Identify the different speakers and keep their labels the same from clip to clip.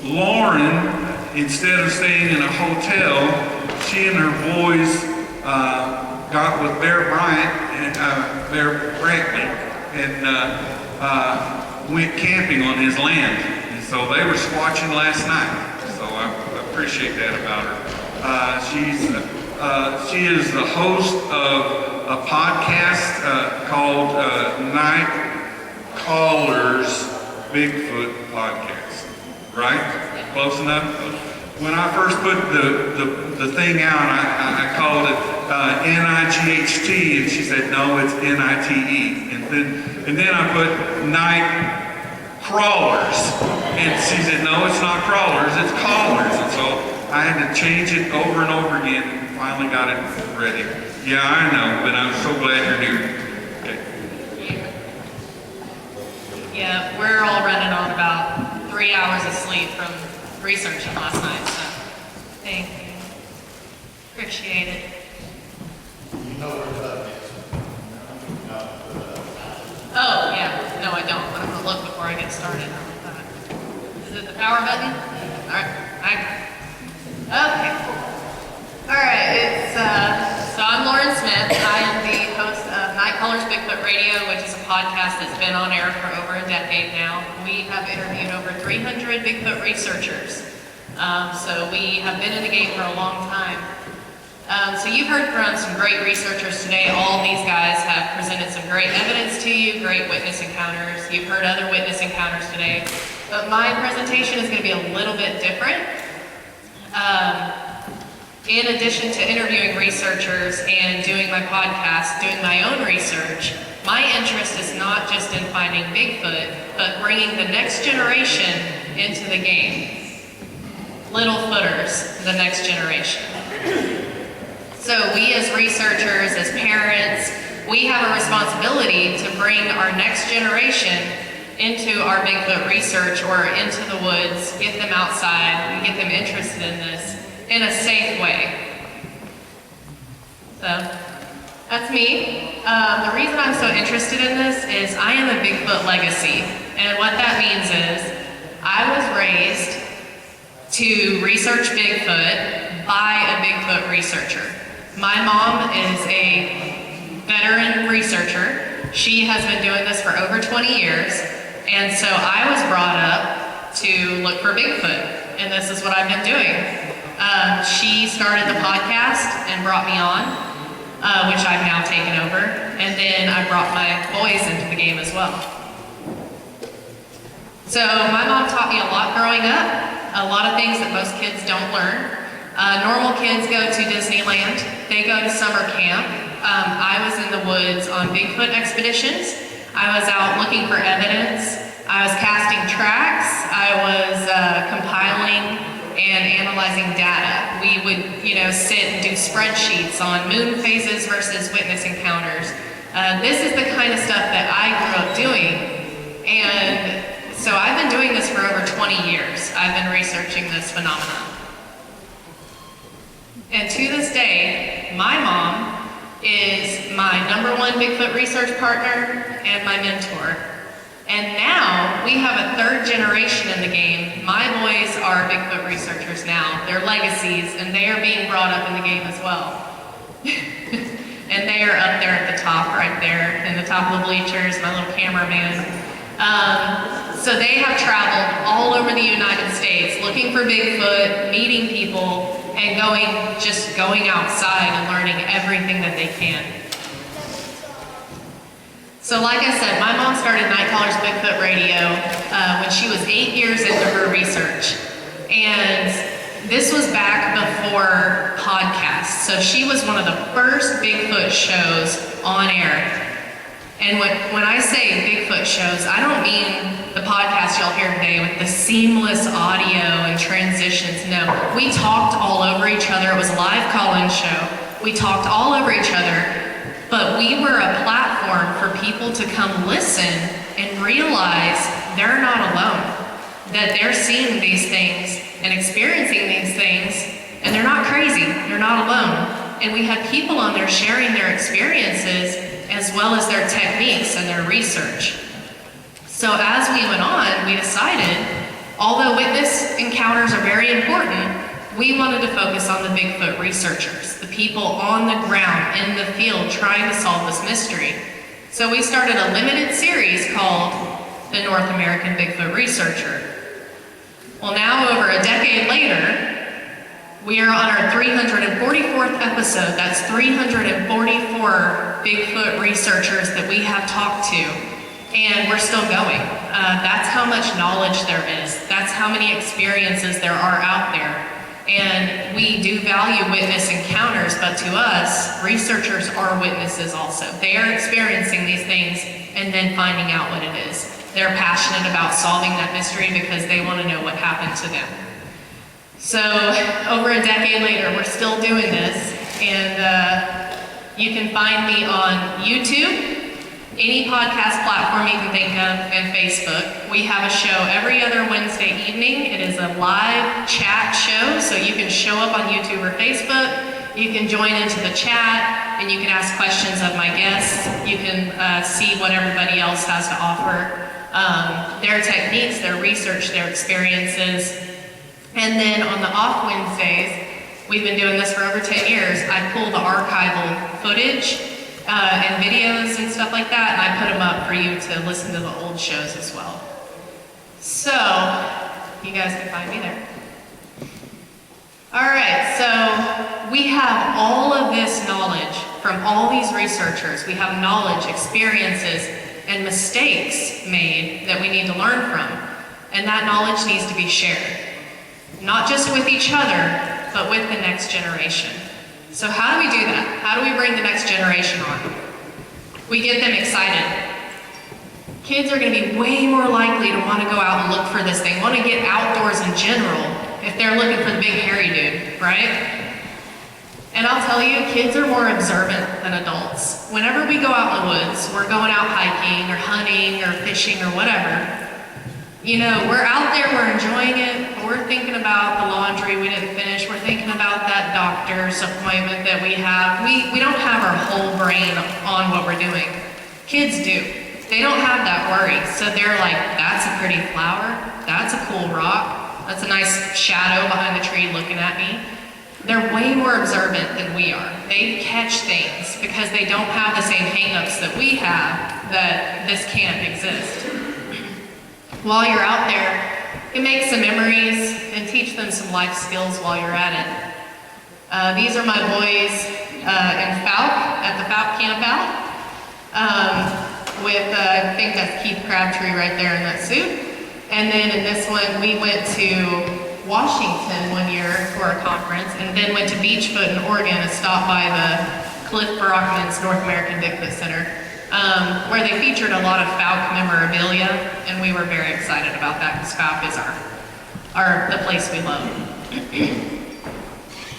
Speaker 1: Lauren, instead of staying in a hotel, she and her boys got with Bear Brantley and went camping on his land. And so they were squatching last night. So I appreciate that about her. She is the host of a podcast called Nite Bigfoot podcast. Right? Close enough? When I first put the thing out, I called it N-I-G-H-T, and she said, no, it's N-I-T-E. And then I put Nite Crawlers, and she said, no, it's not crawlers, it's callers. And so I had to change it over and over again, and finally got it ready. Yeah, I know, but I'm so glad you're here. Okay.
Speaker 2: Yeah, we're all running on about 3 hours of sleep from researching last night, so thank you. Appreciate it.
Speaker 3: You know where the button is.
Speaker 2: Oh, yeah. No, I don't. I'm going to look before I get started. Is it the power button? All right. Okay, cool. All right. So I'm Lauren Smith. I am the host of Nite Bigfoot Radio, which is a podcast that's been on air for over a decade now. We have interviewed over 300 Bigfoot researchers. So we have been in the game for a long time. So you've heard from some great researchers today. All these guys have presented some great evidence to you, great witness encounters. You've heard other witness encounters today. But my presentation is going to be a little bit different. In addition to interviewing researchers and doing my podcast, doing my own research, my interest is not just in finding Bigfoot, but bringing the next generation into the game. Littlefooters, the next generation. So we as researchers, as parents, we have a responsibility to bring our next generation into our Bigfoot research or into the woods, get them outside, and get them interested in this in a safe way. So that's me. The reason I'm so interested in this is I am a Bigfoot legacy. And what that means is I was raised to research Bigfoot by a Bigfoot researcher. My mom is a veteran researcher. She has been doing this for over 20 years. And so I was brought up to look for Bigfoot. And this is what I've been doing. She started the podcast and brought me on, which I've now taken over. And then I brought my boys into the game as well. So my mom taught me a lot growing up, a lot of things that most kids don't learn. Normal kids go to Disneyland, they go to summer camp. I was in the woods on Bigfoot expeditions. I was out looking for evidence. I was casting tracks. I was compiling and analyzing data. We would, sit and do spreadsheets on moon phases versus witness encounters. This is the kind of stuff that I grew up doing. And so I've been doing this for over 20 years. I've been researching this phenomenon. And to this day, my mom is my #1 Bigfoot research partner and my mentor. And now we have a third generation in the game. My boys are Bigfoot researchers now. They're legacies, and they are being brought up in the game as well. And they are up there at the top, right there, in the top of the bleachers, my little cameraman. So they have traveled all over the United States looking for Bigfoot, meeting people, and going outside and learning everything that they can. So like I said, my mom started Nite Bigfoot Radio when she was 8 years into her research. And this was back before podcasts. So she was one of the first Bigfoot shows on air. And when I say Bigfoot shows, I don't mean the podcast y'all hear today with the seamless audio and transitions. No, we talked all over each other. It was a live call-in show. We talked all over each other, but we were a platform for people to come listen and realize they're not alone, that they're seeing these things and experiencing these things, and they're not crazy, they're not alone. And we had people on there sharing their experiences as well as their techniques and their research. So as we went on, we decided although witness encounters are very important, we wanted to focus on the Bigfoot researchers, the people on the ground, in the field, trying to solve this mystery. So we started a limited series called The North American Bigfoot Researcher. Well, now over a decade later, we are on our 344th episode. That's 344 Bigfoot researchers that we have talked to, and we're still going. That's how much knowledge there is. That's how many experiences there are out there. And we do value witness encounters, but to us, researchers are witnesses also. They are experiencing these things and then finding out what it is. They're passionate about solving that mystery because they want to know what happened to them. So over a decade later, we're still doing this, and you can find me on YouTube, any podcast platform you can think of, and Facebook. We have a show every other Wednesday evening. It is a live chat show, so you can show up on YouTube or Facebook. You can join into the chat, and you can ask questions of my guests. You can see what everybody else has to offer, their techniques, their research, their experiences. And then on the off Wednesdays, we've been doing this for over 10 years, I pull the archival footage and videos and stuff like that, and I put them up for you to listen to the old shows as well. So, you guys can find me there. All right, so we have all of this knowledge from all these researchers. We have knowledge, experiences, and mistakes made that we need to learn from. And that knowledge needs to be shared. Not just with each other, but with the next generation. So how do we do that? How do we bring the next generation on? We get them excited. Kids are going to be way more likely to want to go out and look for this thing, want to get outdoors in general if they're looking for the big hairy dude, right? And I'll tell you, kids are more observant than adults. Whenever we go out in the woods, we're going out hiking or hunting or fishing or whatever, you know, we're out there, we're enjoying it, but we're thinking about the laundry we didn't finish, we're thinking about that doctor's appointment that we have. We don't have our whole brain on what we're doing. Kids do. They don't have that worry, so they're like, that's a pretty flower, that's a cool rock, that's a nice shadow behind the tree looking at me. They're way more observant than we are. They catch things because they don't have the same hang-ups that we have, that this can't exist. While you're out there, you make some memories and teach them some life skills while you're at it. These are my boys in Fouke, at the Fouke camp out, with, I think that's Keith Crabtree right there in that suit. And then in this one, we went to Washington one year for a conference, and then went to Beachfoot in Oregon and stopped by the Cliff Brockman's North American Bigfoot Center, where they featured a lot of Fouke memorabilia, and we were very excited about that because Fouke is the place we love.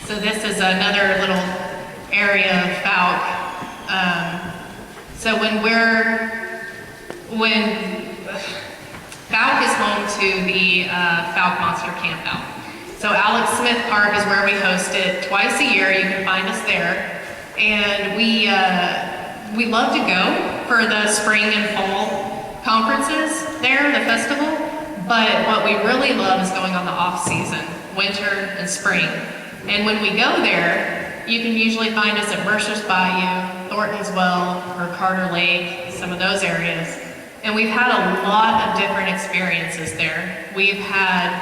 Speaker 2: So this is another little area of Fouke. So when Fouke is home to the Fouke Monster Campout. So Alex Smith Park is where we host it twice a year. You can find us there. And we love to go for the spring and fall conferences there, the festival. But what we really love is going on the off season, winter and spring. And when we go there, you can usually find us at Mercer's Bayou, Thornton's Well, or Carter Lake, some of those areas. And we've had a lot of different experiences there. We've had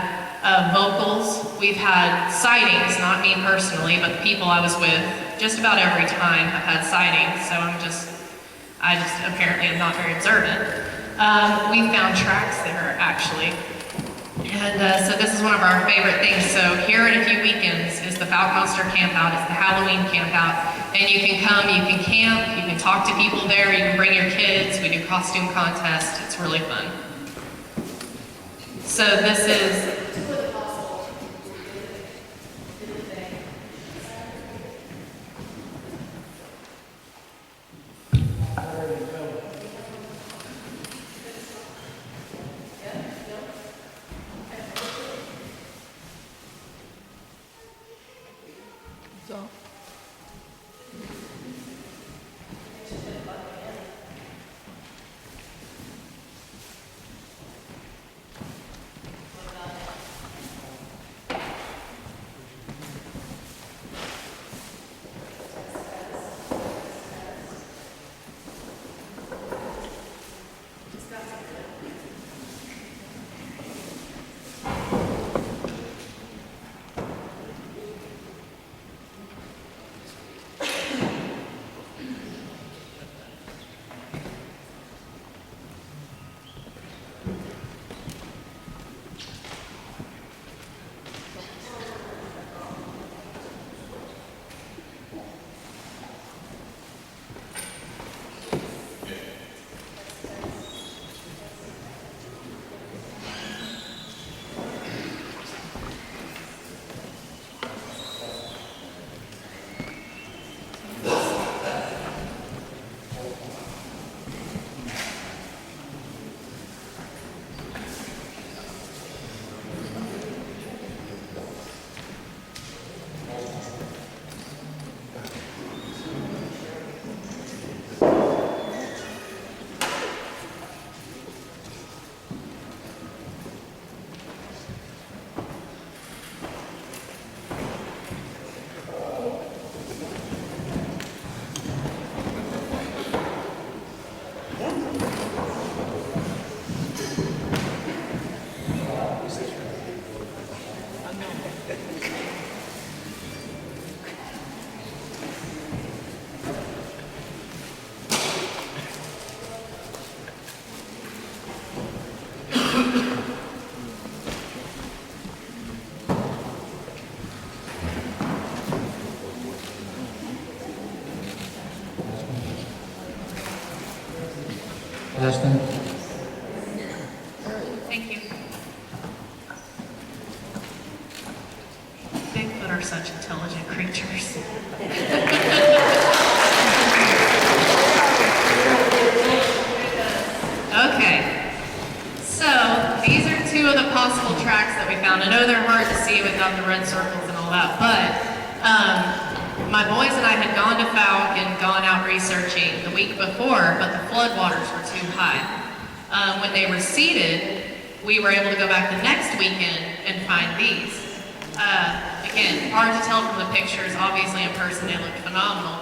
Speaker 2: vocals, we've had sightings, not me personally, but the people I was with, just about every time have had sightings, so I just apparently am not very observant. We found tracks there, actually. And so this is one of our favorite things. So here in a few weekends is the Fouke Monster Campout. It's the Halloween campout. And you can come, you can camp, you can talk to people there, you can bring your kids. We do costume contests. It's really fun. So this is...
Speaker 3: Austin.
Speaker 2: Thank you. Bigfoot are such intelligent creatures. Okay, so these are two of the possible tracks that we found. I know they're hard to see without the red circles and all that, but my boys and I had gone to Fouke and gone out researching the week before, but the floodwaters were too high. When they receded, we were able to go back the next weekend and find these. Again, hard to tell from the pictures. Obviously in person they looked phenomenal.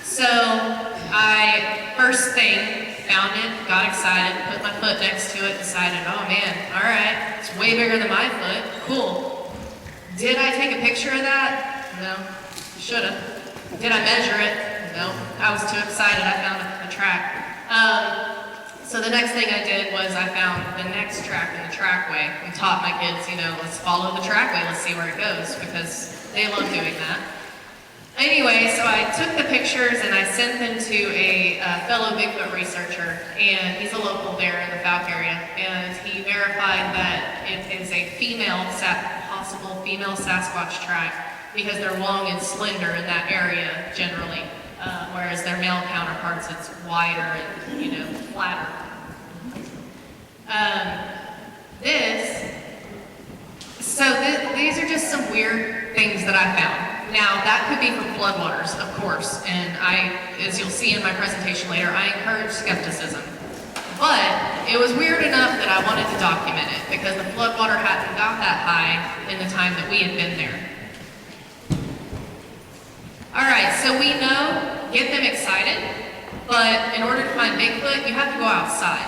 Speaker 2: So I, first thing, found it, got excited, put my foot next to it, decided, oh man, all right, it's way bigger than my foot, cool. Did I take a picture of that? No, should've. Did I measure it? No, I was too excited, I found a track. So the next thing I did was I found the next track in the trackway and taught my kids, you know, let's follow the trackway, let's see where it goes, because they love doing that. Anyway, so I took the pictures and I sent them to a fellow Bigfoot researcher, and he's a local there in the Fouke area, and he verified that it is a possible female Sasquatch track, because they're long and slender in that area generally, whereas their male counterparts, it's wider and, you know, flatter. These are just some weird things that I found. Now, that could be from floodwaters, of course, and as you'll see in my presentation later, I encourage skepticism. But it was weird enough that I wanted to document it, because the floodwater hadn't got that high in the time that we had been there. All right, so we know, get them excited, but in order to find Bigfoot, you have to go outside.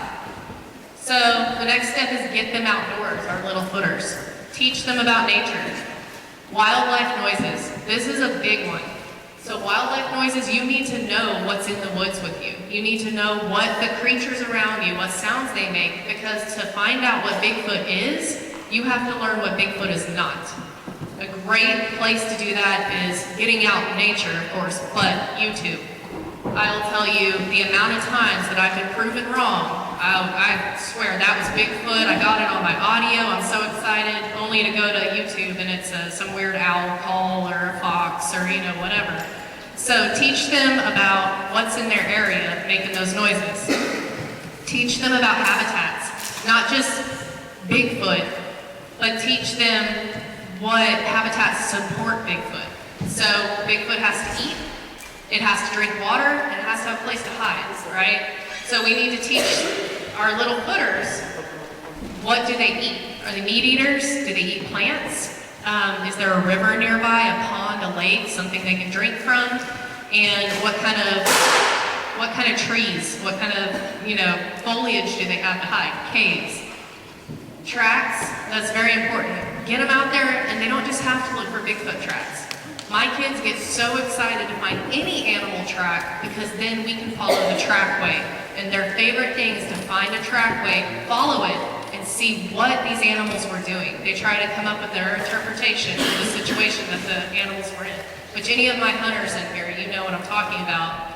Speaker 2: So the next step is get them outdoors, our little footers. Teach them about nature. Wildlife noises. This is a big one. So wildlife noises, you need to know what's in the woods with you. You need to know what the creatures around you, what sounds they make, because to find out what Bigfoot is, you have to learn what Bigfoot is not. A great place to do that is getting out in nature, of course, but YouTube. I will tell you the amount of times that I've been proven wrong. I swear that was Bigfoot. I got it on my audio. I'm so excited, only to go to YouTube and it's some weird owl call or a fox or, you know, whatever. So teach them about what's in their area making those noises. Teach them about habitats, not just Bigfoot, but teach them what habitats support Bigfoot. So Bigfoot has to eat, it has to drink water, and it has to have a place to hide, right? So we need to teach our little footers, what do they eat? Are they meat eaters? Do they eat plants? Is there a river nearby, a pond, a lake, something they can drink from? And what kind of trees, what kind of, you know, foliage do they have to hide? Caves. Tracks, that's very important. Get them out there, and they don't just have to look for Bigfoot tracks. My kids get so excited to find any animal track, because then we can follow the trackway. And their favorite thing is to find a trackway, follow it, and see what these animals were doing. They try to come up with their interpretation of the situation that the animals were in. Which any of my hunters in here, you know what I'm talking about.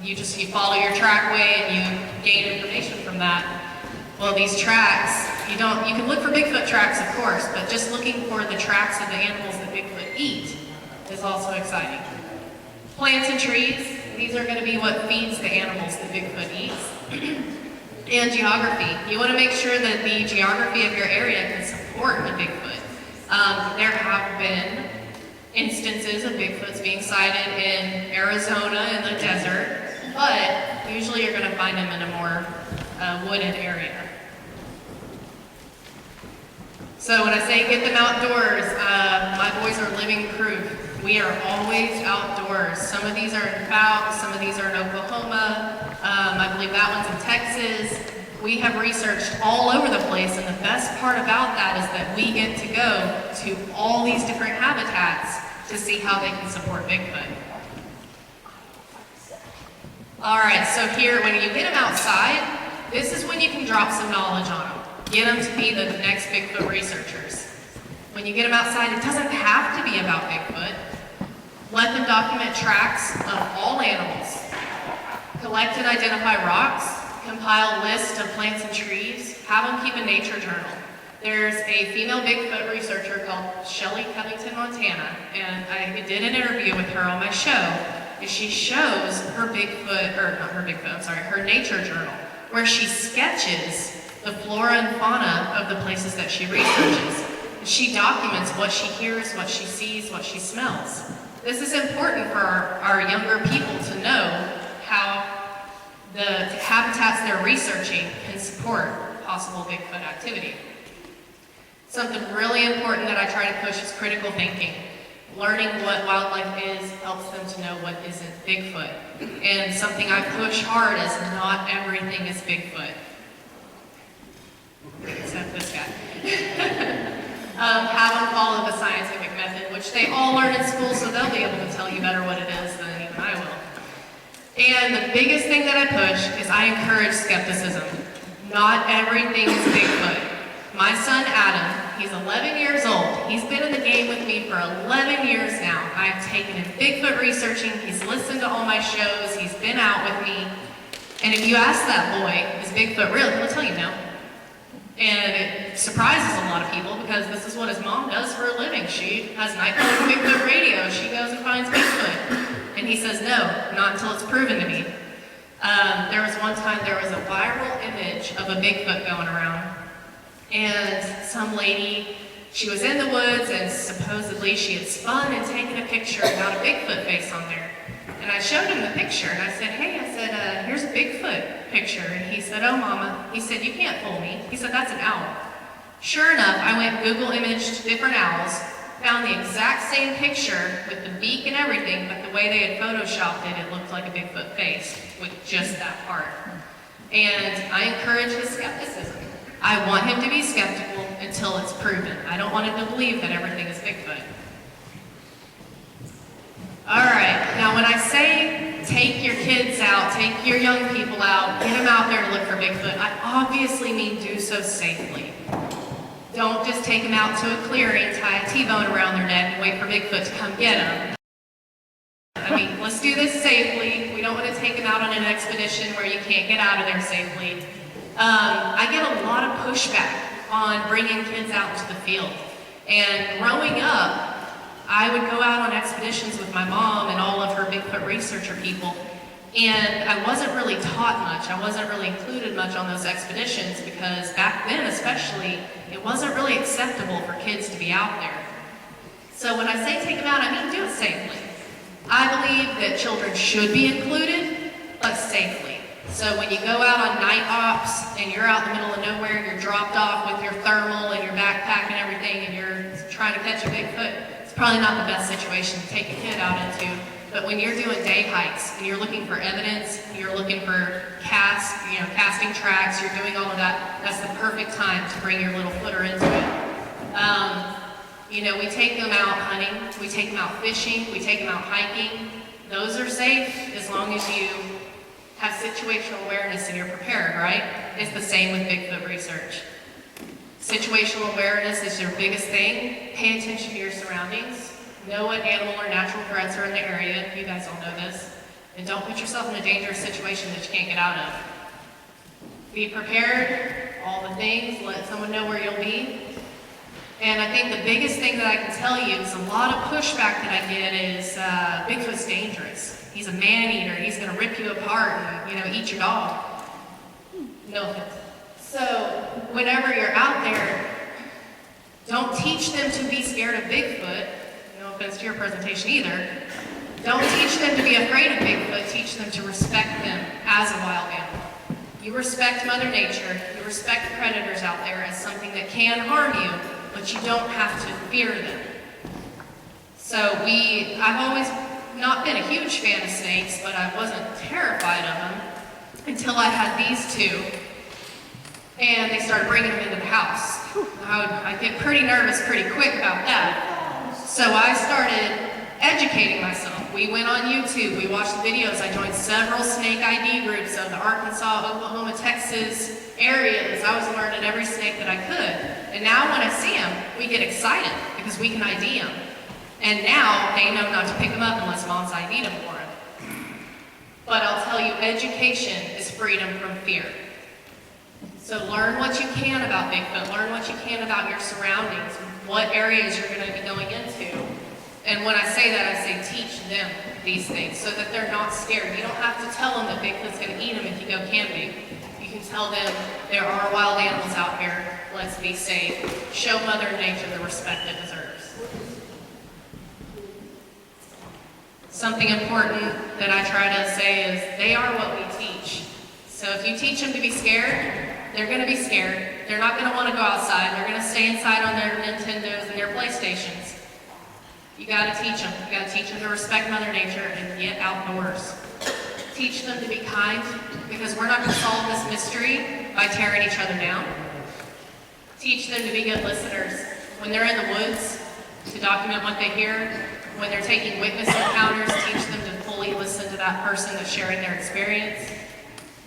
Speaker 2: You follow your trackway and you gain information from that. Well, these tracks, you can look for Bigfoot tracks, of course, but just looking for the tracks of the animals that Bigfoot eat is also exciting. Plants and trees, these are going to be what feeds the animals that Bigfoot eats. And geography. You want to make sure that the geography of your area can support a Bigfoot. There have been instances of Bigfoots being sighted in Arizona in the desert, but usually you're going to find them in a more wooded area. So when I say get them outdoors, my boys are living proof. We are always outdoors. Some of these are in Fouke, some of these are in Oklahoma. I believe that one's in Texas. We have researched all over the place, and the best part about that is that we get to go to all these different habitats to see how they can support Bigfoot. All right, so here, when you get them outside, this is when you can drop some knowledge on them. Get them to be the next Bigfoot researchers. When you get them outside, it doesn't have to be about Bigfoot. Let them document tracks of all animals. Collect and identify rocks, compile lists of plants and trees, have them keep a nature journal. There's a female Bigfoot researcher called Shelley Covington, Montana, and I did an interview with her on my show, and she shows her Bigfoot, or not her Bigfoot, I'm sorry, her nature journal, where she sketches the flora and fauna of the places that she researches. She documents what she hears, what she sees, what she smells. This is important for our younger people to know how the habitats they're researching can support possible Bigfoot activity. Something really important that I try to push is critical thinking. Learning what wildlife is helps them to know what isn't Bigfoot. And something I push hard is not everything is Bigfoot. Except this guy. Have them follow the scientific method, which they all learn in school, so they'll be able to tell you better what it is than even I will. And the biggest thing that I push is I encourage skepticism. Not everything is Bigfoot. My son Adam, he's 11 years old. He's been in the game with me for 11 years now. I've taken him Bigfoot researching. He's listened to all my shows. He's been out with me. And if you ask that boy, is Bigfoot real? He'll tell you no. And it surprises a lot of people because this is what his mom does for a living. She has Nite Bigfoot radio. She goes and finds Bigfoot. And he says no, not until it's proven to me. There was one time there was a viral image of a Bigfoot going around. And some lady, she was in the woods and supposedly she had spun and taken a picture and got a Bigfoot face on there. And I showed him the picture and I said, hey, here's a Bigfoot picture. And he said, oh mama, he said, you can't fool me. He said, that's an owl. Sure enough, I went and Google imaged different owls, found the exact same picture with the beak and everything, but the way they had photoshopped it, it looked like a Bigfoot face with just that part. And I encourage his skepticism. I want him to be skeptical until it's proven. I don't want him to believe that everything is Bigfoot. All right, now when I say take your kids out, take your young people out, get them out there to look for Bigfoot, I obviously mean do so safely. Don't just take them out to a clearing, tie a T-bone around their neck and wait for Bigfoot to come get them. I mean, let's do this safely. We don't want to take them out on an expedition where you can't get out of there safely. I get a lot of pushback on bringing kids out into the field. And growing up, I would go out on expeditions with my mom and all of her Bigfoot researcher people, and I wasn't really taught much. I wasn't really included much on those expeditions because back then especially, it wasn't really acceptable for kids to be out there. So when I say take them out, I mean do it safely. I believe that children should be included, but safely. So when you go out on night ops and you're out in the middle of nowhere, you're dropped off with your thermal and your backpack and everything, and you're trying to catch a Bigfoot, it's probably not the best situation to take a kid out into. But when you're doing day hikes and you're looking for evidence, you're looking for casting tracks, you're doing all of that, that's the perfect time to bring your little footer into it. We take them out hunting, we take them out fishing, we take them out hiking. Those are safe as long as you have situational awareness and you're prepared, right? It's the same with Bigfoot research. Situational awareness is your biggest thing. Pay attention to your surroundings. Know what animal or natural threats are in the area. You guys all know this. And don't put yourself in a dangerous situation that you can't get out of. Be prepared, all the things, let someone know where you'll be. And I think the biggest thing that I can tell you is a lot of pushback that I get is Bigfoot's dangerous. He's a man-eater. He's going to rip you apart and, eat your dog. No offense. So whenever you're out there, don't teach them to be scared of Bigfoot. No offense to your presentation either. Don't teach them to be afraid of Bigfoot. Teach them to respect them as a wild animal. You respect Mother Nature. You respect predators out there as something that can harm you, but you don't have to fear them. So I've always not been a huge fan of snakes, but I wasn't terrified of them until I had these two, and they started bringing them into the house. I'd get pretty nervous pretty quick about that. So I started educating myself. We went on YouTube, we watched the videos, I joined several snake ID groups of the Arkansas, Oklahoma, Texas areas. I was learning every snake that I could. And now when I see them, we get excited because we can ID them. And now they know not to pick them up unless mom's ID'd them for them. But I'll tell you, education is freedom from fear. So learn what you can about Bigfoot, learn what you can about your surroundings, what areas you're going to be going into. And when I say that, I say teach them these things so that they're not scared. You don't have to tell them that Bigfoot's going to eat them if you go camping. You can tell them there are wild animals out here, let's be safe. Show Mother Nature the respect it deserves. Something important that I try to say is they are what we teach. So if you teach them to be scared, they're going to be scared. They're not going to want to go outside. They're going to stay inside on their Nintendos and their PlayStations. You got to teach them. You got to teach them to respect Mother Nature and get outdoors. Teach them to be kind, because we're not going to solve this mystery by tearing each other down. Teach them to be good listeners. When they're in the woods, to document what they hear. When they're taking witness encounters, teach them to fully listen to that person that's sharing their experience.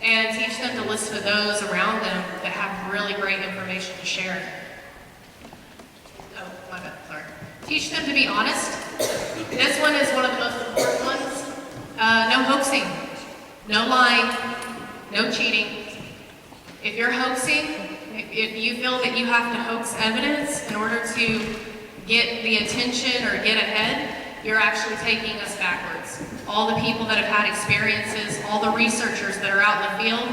Speaker 2: And teach them to listen to those around them that have really great information to share. Oh, my bad, sorry. Teach them to be honest. This one is one of the most important ones. No hoaxing, no lying, no cheating. If you're hoaxing, if you feel that you have to hoax evidence in order to get the attention or get ahead, you're actually taking us backwards. All the people that have had experiences, all the researchers that are out in the field,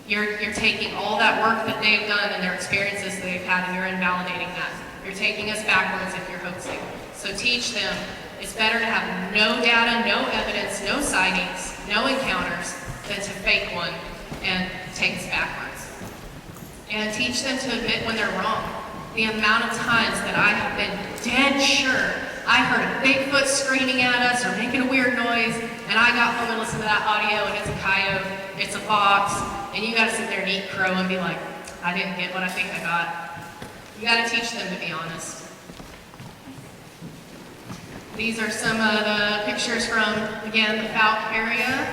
Speaker 2: you're taking all that work that they've done and their experiences that they've had, and you're invalidating that. You're taking us backwards if you're hoaxing. So teach them, it's better to have no data, no evidence, no sightings, no encounters, than to fake one and take us backwards. And teach them to admit when they're wrong. The amount of times that I have been dead sure I heard a Bigfoot screaming at us or making a weird noise, and I got home and listened to that audio, and it's a coyote, it's a fox, and you gotta sit there and eat crow and be like, I didn't get what I think I got. You gotta teach them to be honest. These are some of the pictures from, again, the Fouke area.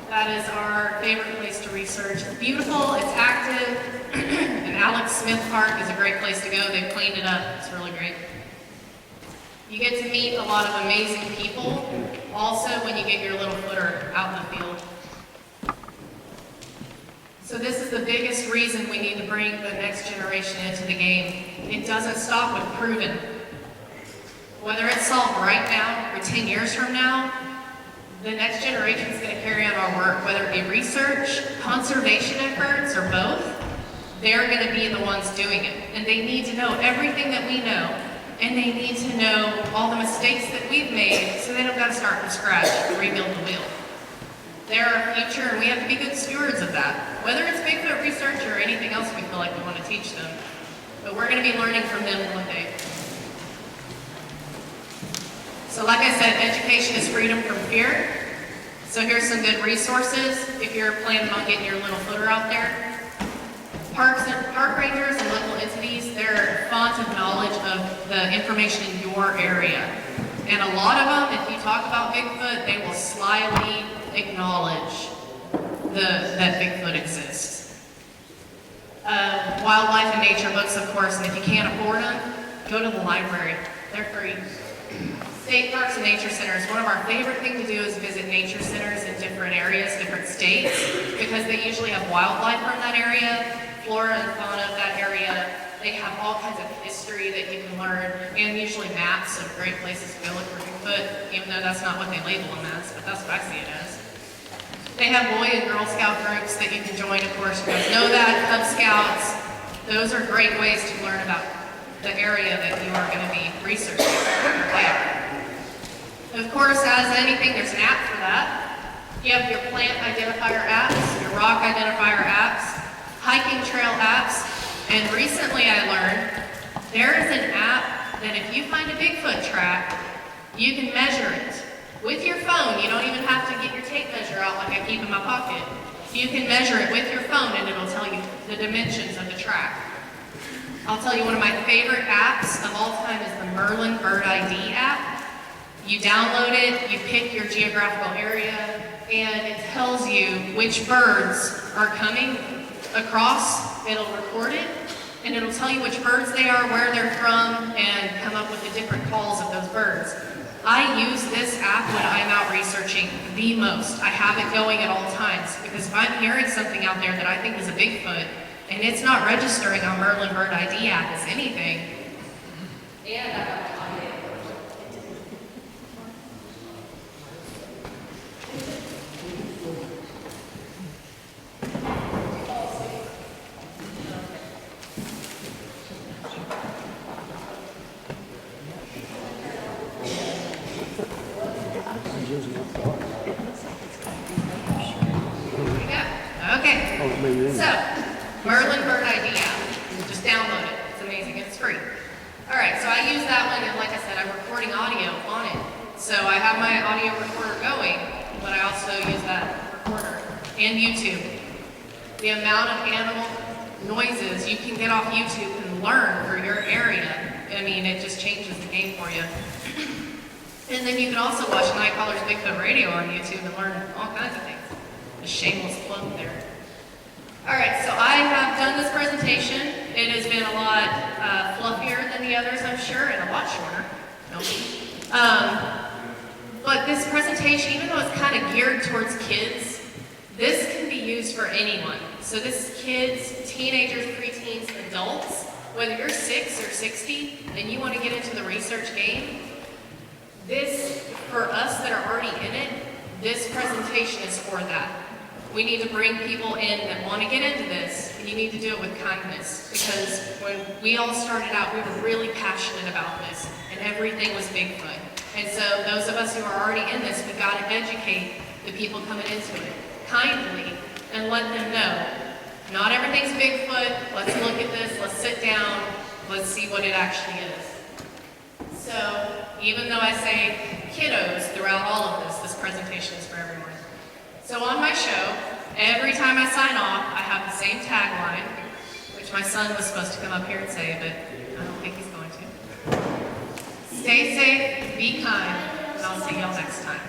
Speaker 2: That is our favorite place to research. It's beautiful, it's active, and Alex Smith Park is a great place to go. They've cleaned it up, it's really great. You get to meet a lot of amazing people, also when you get your little footer out in the field. So this is the biggest reason we need to bring the next generation into the game. It doesn't stop with proven. Whether it's solved right now or 10 years from now, the next generation is going to carry on our work, whether it be research, conservation efforts, or both. They're going to be the ones doing it. And they need to know everything that we know. And they need to know all the mistakes that we've made so they don't got to start from scratch and rebuild the wheel. They're our future, and we have to be good stewards of that. Whether it's Bigfoot research or anything else we feel like we want to teach them. But we're going to be learning from them one day. So like I said, education is freedom from fear. So here's some good resources if you're planning on getting your little footer out there. Park rangers and local entities, they're fonts of knowledge of the information in your area. And a lot of them, if you talk about Bigfoot, they will slyly acknowledge that Bigfoot exists. Wildlife and nature books, of course, and if you can't afford them, go to the library. They're free. State parks and nature centers. One of our favorite things to do is visit nature centers in different areas, different states, because they usually have wildlife from that area, flora and fauna of that area. They have all kinds of history that you can learn, and usually maps of great places to go look for Bigfoot, even though that's not what they label them as, but that's what I see it as. They have Boy and Girl Scout groups that you can join, of course, you guys know that, Cub Scouts. Those are great ways to learn about the area that you are going to be researching. Yeah. Of course, as anything, there's an app for that. You have your plant identifier apps, your rock identifier apps, hiking trail apps, and recently I learned there is an app that if you find a Bigfoot track, you can measure it. With your phone, you don't even have to get your tape measure out like I keep in my pocket. You can measure it with your phone and it'll tell you the dimensions of the track. I'll tell you one of my favorite apps of all time is the Merlin Bird ID app. You download it, you pick your geographical area, and it tells you which birds are coming across. It'll record it, and it'll tell you which birds they are, where they're from, and come up with the different calls of those birds. I use this app when I'm out researching the most. I have it going at all times because if I'm hearing something out there that I think is a Bigfoot and it's not registering on Merlin Bird ID app as anything, and I have it on it. Okay. So, Merlin Bird ID app. Just download it. It's amazing. It's free. All right. So I use that one, and like I said, I'm recording audio on it. So I have my audio recorder going, but I also use that recorder and YouTube. The amount of animal noises you can get off YouTube and learn for your area. I mean, it just changes the game for you. And then you can also watch Nite Bigfoot Radio on YouTube and learn all kinds of things. A shameless plug there. All right, so I have done this presentation. It has been a lot fluffier than the others, I'm sure, and a lot shorter. But this presentation, even though it's kind of geared towards kids, this can be used for anyone. So this is kids, teenagers, preteens, adults. Whether you're 6 or 60 and you want to get into the research game, this, for us that are already in it, this presentation is for that. We need to bring people in that want to get into this, and you need to do it with kindness. Because when we all started out, we were really passionate about this, and everything was Bigfoot. And so those of us who are already in this, we got to educate the people coming into it kindly and let them know, not everything's Bigfoot. Let's look at this. Let's sit down. Let's see what it actually is. So even though I say kiddos throughout all of this, this presentation is for everyone. So on my show, every time I sign off, I have the same tagline, which my son was supposed to come up here and say, but I don't think he's going to. Stay safe, be kind, and I'll see y'all next time.